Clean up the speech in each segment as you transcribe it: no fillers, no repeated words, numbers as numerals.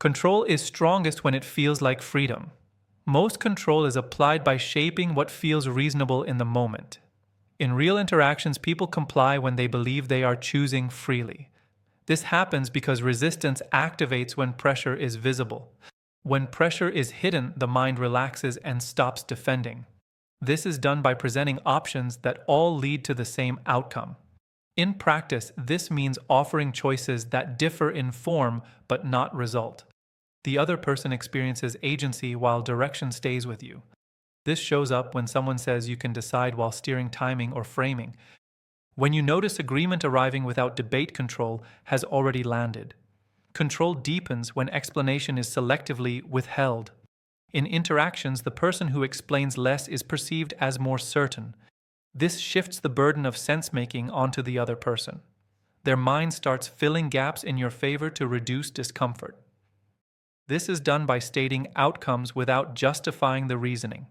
Control is strongest when it feels like freedom. Most control is applied by shaping what feels reasonable in the moment. In real interactions, people comply when they believe they are choosing freely. This happens because resistance activates when pressure is visible. When pressure is hidden, the mind relaxes and stops defending. This is done by presenting options that all lead to the same outcome. In practice, this means offering choices that differ in form but not result. The other person experiences agency while direction stays with you. This shows up when someone says you can decide while steering timing or framing. When you notice agreement arriving without debate, control has already landed. Control deepens when explanation is selectively withheld. In interactions, the person who explains less is perceived as more certain. This shifts the burden of sense-making onto the other person. Their mind starts filling gaps in your favor to reduce discomfort. This is done by stating outcomes without justifying the reasoning.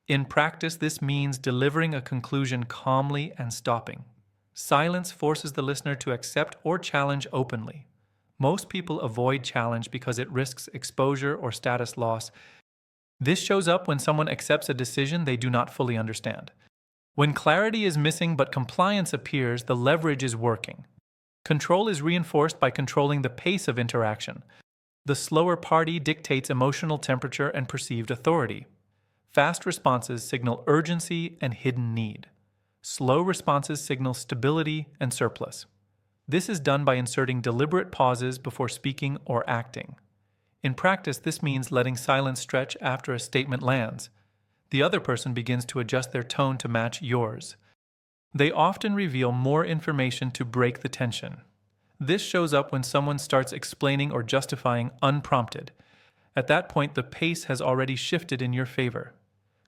In practice, this means delivering a conclusion calmly and stopping. Silence forces the listener to accept or challenge openly. Most people avoid challenge because it risks exposure or status loss. This shows up when someone accepts a decision they do not fully understand. When clarity is missing but compliance appears, the leverage is working. Control is reinforced by controlling the pace of interaction. The slower party dictates emotional temperature and perceived authority. Fast responses signal urgency and hidden need. Slow responses signal stability and surplus. This is done by inserting deliberate pauses before speaking or acting. In practice, this means letting silence stretch after a statement lands. The other person begins to adjust their tone to match yours. They often reveal more information to break the tension. This shows up when someone starts explaining or justifying unprompted. At that point, the pace has already shifted in your favor.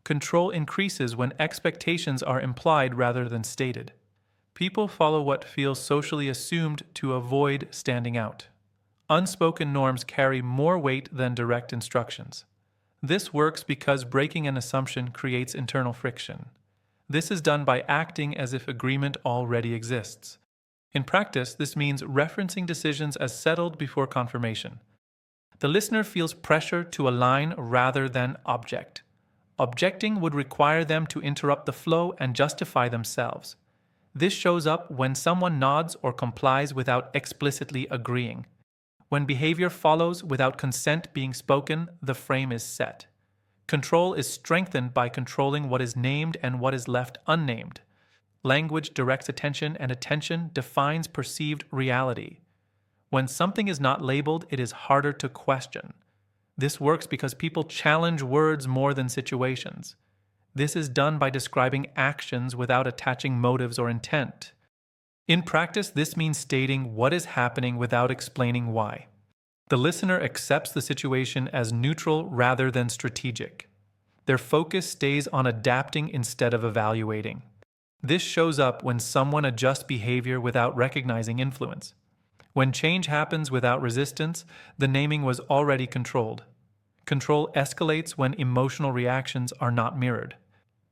Control increases when expectations are implied rather than stated. People follow what feels socially assumed to avoid standing out. Unspoken norms carry more weight than direct instructions. This works because breaking an assumption creates internal friction. This is done by acting as if agreement already exists. In practice, this means referencing decisions as settled before confirmation. The listener feels pressure to align rather than object. Objecting would require them to interrupt the flow and justify themselves. This shows up when someone nods or complies without explicitly agreeing. When behavior follows without consent being spoken, the frame is set. Control is strengthened by controlling what is named and what is left unnamed. Language directs attention, and attention defines perceived reality. When something is not labeled, it is harder to question. This works because people challenge words more than situations. This is done by describing actions without attaching motives or intent. In practice, this means stating what is happening without explaining why. The listener accepts the situation as neutral rather than strategic. Their focus stays on adapting instead of evaluating. This shows up when someone adjusts behavior without recognizing influence. When change happens without resistance, the naming was already controlled. Control escalates when emotional reactions are not mirrored.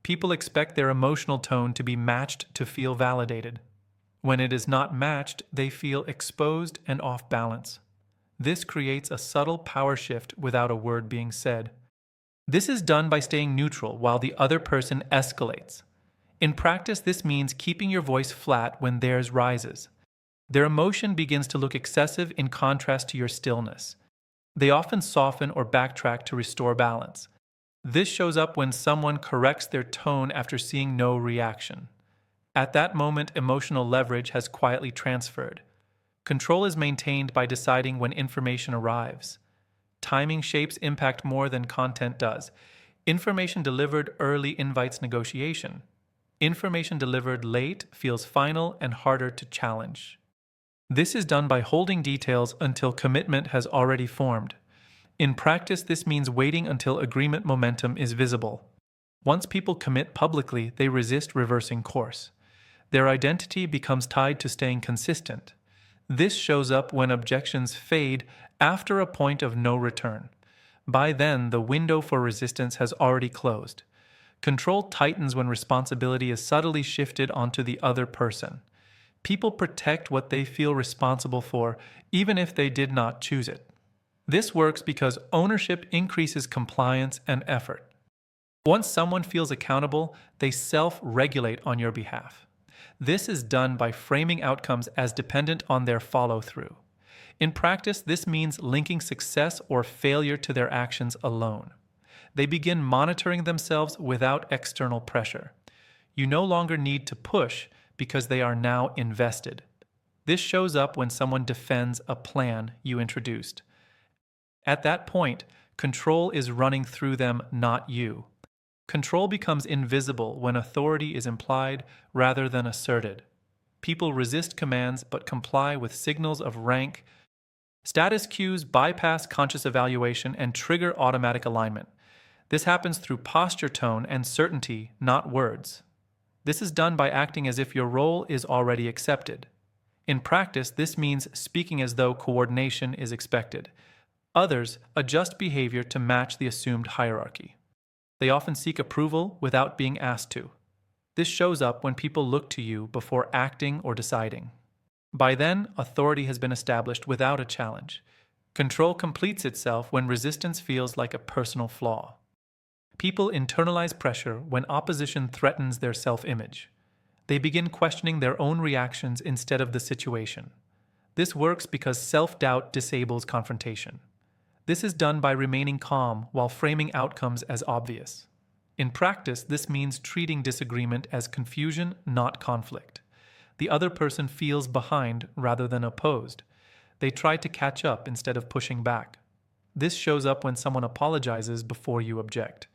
People expect their emotional tone to be matched to feel validated. When it is not matched, they feel exposed and off balance. This creates a subtle power shift without a word being said. This is done by staying neutral while the other person escalates. In practice, this means keeping your voice flat when theirs rises. Their emotion begins to look excessive in contrast to your stillness. They often soften or backtrack to restore balance. This shows up when someone corrects their tone after seeing no reaction. At that moment, emotional leverage has quietly transferred. Control is maintained by deciding when information arrives. Timing shapes impact more than content does. Information delivered early invites negotiation. Information delivered late feels final and harder to challenge. This is done by holding details until commitment has already formed. In practice, this means waiting until agreement momentum is visible. Once people commit publicly, they resist reversing course. Their identity becomes tied to staying consistent. This shows up when objections fade after a point of no return. By then, the window for resistance has already closed. Control tightens when responsibility is subtly shifted onto the other person. People protect what they feel responsible for, even if they did not choose it. This works because ownership increases compliance and effort. Once someone feels accountable, they self-regulate on your behalf. This is done by framing outcomes as dependent on their follow-through. In practice, this means linking success or failure to their actions alone. They begin monitoring themselves without external pressure. You no longer need to push because they are now invested. This shows up when someone defends a plan you introduced. At that point, control is running through them, not you. Control becomes invisible when authority is implied rather than asserted. People resist commands but comply with signals of rank. Status cues bypass conscious evaluation and trigger automatic alignment. This happens through posture tone and certainty, not words. This is done by acting as if your role is already accepted. In practice, this means speaking as though coordination is expected. Others adjust behavior to match the assumed hierarchy. They often seek approval without being asked to. This shows up when people look to you before acting or deciding. By then, authority has been established without a challenge. Control completes itself when resistance feels like a personal flaw. People internalize pressure when opposition threatens their self-image. They begin questioning their own reactions instead of the situation. This works because self-doubt disables confrontation. This is done by remaining calm while framing outcomes as obvious. In practice, this means treating disagreement as confusion, not conflict. The other person feels behind rather than opposed. They try to catch up instead of pushing back. This shows up when someone apologizes before you object.